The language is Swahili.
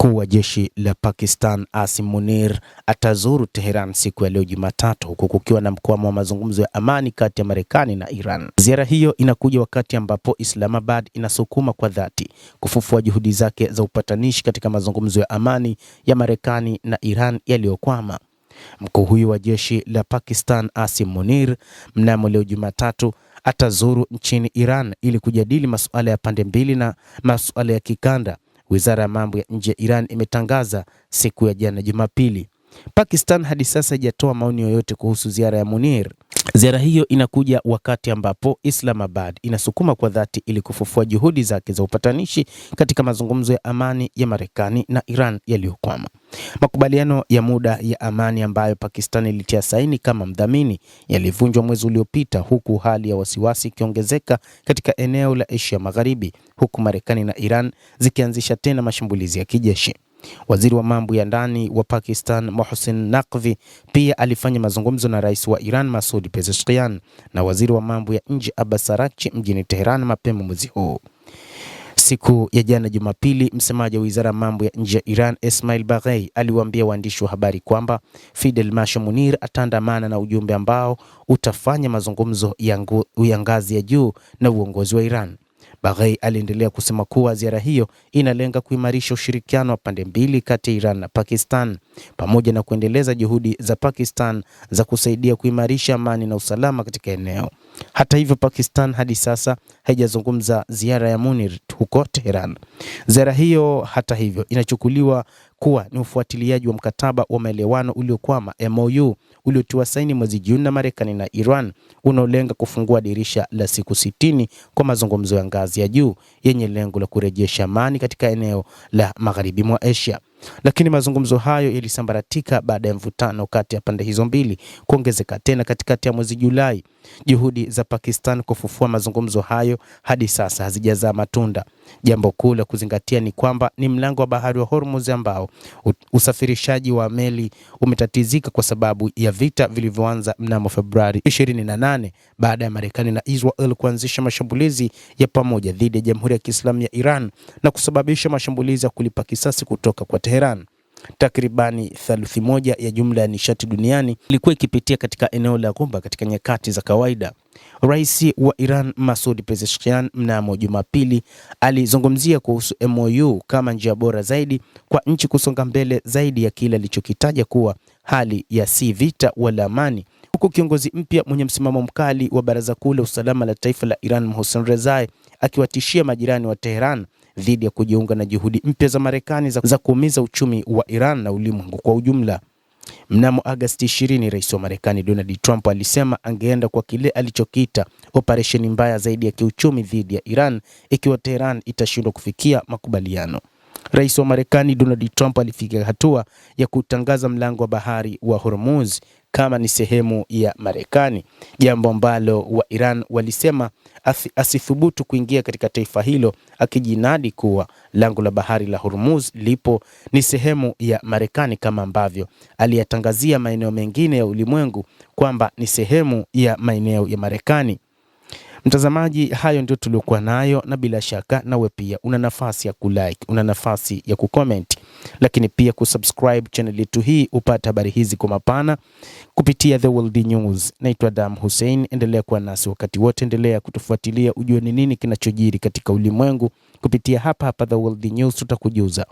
Mkuu wa jeshi la Pakistan Asim Munir atazuru Tehran siku ya leo Jumatatu, huku kukiwa na mkwamo wa mazungumzo ya amani kati ya Marekani na Iran. Ziara hiyo inakuja wakati ambapo Islamabad inasukuma kwa dhati kufufua juhudi zake za upatanishi katika mazungumzo ya amani ya Marekani na Iran yaliyokwama. Mkuu huyu wa jeshi la Pakistan Asim Munir mnamo leo Jumatatu atazuru nchini Iran ili kujadili masuala ya pande mbili na masuala ya kikanda. Wizara ya mambo ya nje ya Iran imetangaza siku ya jana Jumapili. Pakistan hadi sasa haijatoa maoni yoyote kuhusu ziara ya Munir. Ziara hiyo inakuja wakati ambapo Islamabad inasukuma kwa dhati ili kufufua juhudi zake za upatanishi katika mazungumzo ya amani ya Marekani na Iran yaliyokwama. Makubaliano ya muda ya amani ambayo Pakistan ilitia saini kama mdhamini yalivunjwa mwezi uliopita, huku hali ya wasiwasi ikiongezeka katika eneo la Asia Magharibi, huku Marekani na Iran zikianzisha tena mashambulizi ya kijeshi. Waziri wa mambo ya ndani wa Pakistan Mohsin Naqvi pia alifanya mazungumzo na rais wa Iran Masoud Pezeshkian na waziri wa mambo ya nje Abbas Araghchi mjini Tehran mapema mwezi huu. Siku ya jana Jumapili, msemaji wa wizara ya mambo ya nje ya Iran Esmail Baghei aliwaambia waandishi wa habari kwamba Fidel Masha Munir ataandamana na ujumbe ambao utafanya mazungumzo ya ngazi ya juu na uongozi wa Iran. Baghei aliendelea kusema kuwa ziara hiyo inalenga kuimarisha ushirikiano wa pande mbili kati ya Iran na Pakistan, pamoja na kuendeleza juhudi za Pakistan za kusaidia kuimarisha amani na usalama katika eneo. Hata hivyo, Pakistan hadi sasa haijazungumza ziara ya Munir huko Tehran. Ziara hiyo hata hivyo inachukuliwa kuwa ni ufuatiliaji wa mkataba wa maelewano uliokwama MOU uliotiwa saini mwezi Juni na Marekani na Iran, unaolenga kufungua dirisha la siku 60 kwa mazungumzo ya ngazi ya juu yenye lengo la kurejesha amani katika eneo la magharibi mwa Asia. Lakini mazungumzo hayo yalisambaratika baada ya mvutano kati ya pande hizo mbili kuongezeka tena katikati ya mwezi Julai. Juhudi za Pakistan kufufua mazungumzo hayo hadi sasa hazijazaa matunda. Jambo kuu la kuzingatia ni kwamba ni mlango wa bahari wa Hormuz ambao usafirishaji wa meli umetatizika kwa sababu ya vita vilivyoanza mnamo Februari 28 baada ya Marekani na Israel kuanzisha mashambulizi ya pamoja dhidi ya Jamhuri ya Kiislamu ya Iran na kusababisha mashambulizi ya kulipa kisasi kutoka kwa Tehran. Takribani theluthi moja ya jumla ya nishati duniani ilikuwa ikipitia katika eneo la Ghuba katika nyakati za kawaida. Rais wa Iran Masoud Pezeshkian mnamo Jumapili alizungumzia kuhusu MOU kama njia bora zaidi kwa nchi kusonga mbele zaidi ya kile alichokitaja kuwa hali ya si vita wala amani, huku kiongozi mpya mwenye msimamo mkali wa Baraza Kuu la Usalama la Taifa la Iran Mohsen Rezai akiwatishia majirani wa Tehran dhidi ya kujiunga na juhudi mpya za Marekani za kuumiza uchumi wa Iran na ulimwengu kwa ujumla. Mnamo Agosti 20, rais wa Marekani Donald Trump alisema angeenda kwa kile alichokiita operesheni mbaya zaidi ya kiuchumi dhidi ya Iran ikiwa Tehran itashindwa kufikia makubaliano. Rais wa Marekani Donald Trump alifikia hatua ya kutangaza mlango wa bahari wa Hormuz kama ni sehemu ya Marekani, jambo ambalo wa Iran walisema asithubutu kuingia katika taifa hilo, akijinadi kuwa lango la bahari la Hormuz lipo ni sehemu ya Marekani, kama ambavyo aliyatangazia maeneo mengine ya ulimwengu kwamba ni sehemu ya maeneo ya Marekani. Mtazamaji, hayo ndio tuliokuwa nayo, na bila shaka nawe pia una nafasi ya kulike, una nafasi ya kucomment, lakini pia kusubscribe channel yetu hii upate habari hizi kwa mapana kupitia The World News. Naitwa Adam Hussein, endelea kuwa nasi wakati wote, endelea kutufuatilia ujue ni nini kinachojiri katika ulimwengu kupitia hapa The World News, tutakujuza.